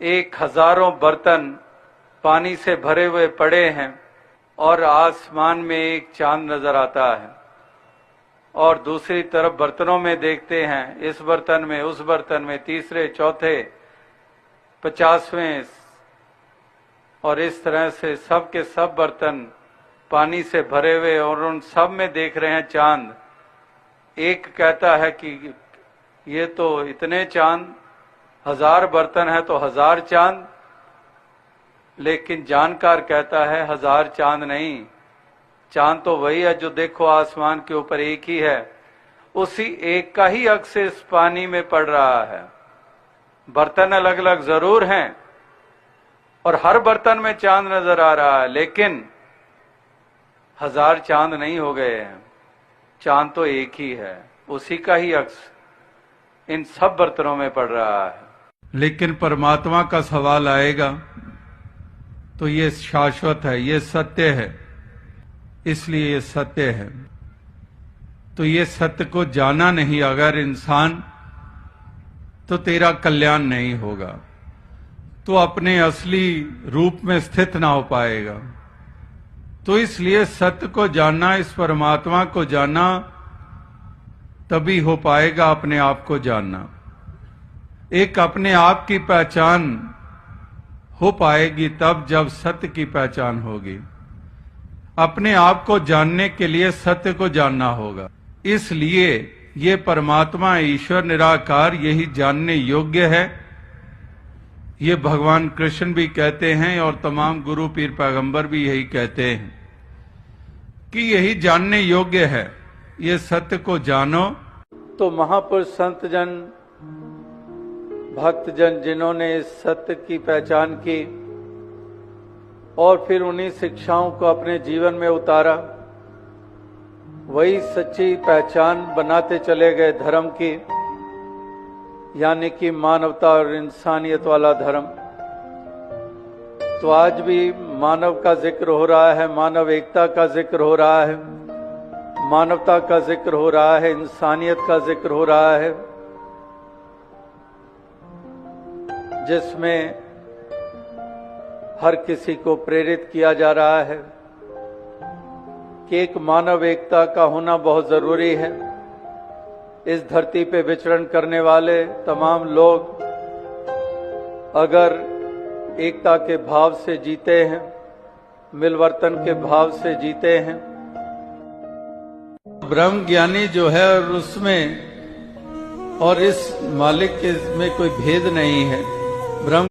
एक हजारों बर्तन पानी से भरे हुए पड़े हैं और आसमान में एक चांद नजर आता है, और दूसरी तरफ बर्तनों में देखते हैं, इस बर्तन में, उस बर्तन में, तीसरे, चौथे, 50वें, और इस तरह से सब के सब बर्तन पानी से भरे हुए, और उन सब में देख रहे हैं चांद। एक कहता है कि ये तो इतने चांद, 1000 बर्तन है तो 1000 चांद, लेकिन जानकार कहता है 1000 चांद नहीं, चांद तो वही है जो देखो आसमान के ऊपर एक ही है, उसी एक का ही अक्स इस पानी में पड़ रहा है। बर्तन अलग अलग जरूर हैं और हर बर्तन में चांद नजर आ रहा है, लेकिन 1000 चांद नहीं हो गए हैं, चांद तो एक ही है, उसी का ही अक्स इन सब बर्तनों में पड़ रहा है। लेकिन परमात्मा का सवाल आएगा तो ये शाश्वत है, ये सत्य है, इसलिए ये सत्य है। तो ये सत्य को जाना नहीं अगर इंसान, तो तेरा कल्याण नहीं होगा, तो अपने असली रूप में स्थित ना हो पाएगा। तो इसलिए सत्य को जानना, इस परमात्मा को जानना, तभी हो पाएगा अपने आप को जानना। एक अपने आप की पहचान हो पाएगी तब जब सत्य की पहचान होगी। अपने आप को जानने के लिए सत्य को जानना होगा। इसलिए ये परमात्मा, ईश्वर निराकार, यही जानने योग्य है। ये भगवान कृष्ण भी कहते हैं और तमाम गुरु पीर पैगंबर भी यही कहते हैं कि यही जानने योग्य है। ये सत्य को जानो। तो महापुरुष, संत जन, भक्त जन, जिन्होंने इस सत्य की पहचान की और फिर उन्हीं शिक्षाओं को अपने जीवन में उतारा, वही सच्ची पहचान बनाते चले गए धर्म की, यानी कि मानवता और इंसानियत वाला धर्म। तो आज भी मानव का जिक्र हो रहा है, मानव एकता का जिक्र हो रहा है, मानवता का जिक्र हो रहा है, इंसानियत का जिक्र हो रहा है, जिसमें हर किसी को प्रेरित किया जा रहा है कि एक मानव एकता का होना बहुत जरूरी है। इस धरती पे विचरण करने वाले तमाम लोग अगर एकता के भाव से जीते हैं, मिलवर्तन के भाव से जीते हैं, ब्रह्म ज्ञानी जो है और उसमें और इस मालिक के में कोई भेद नहीं है।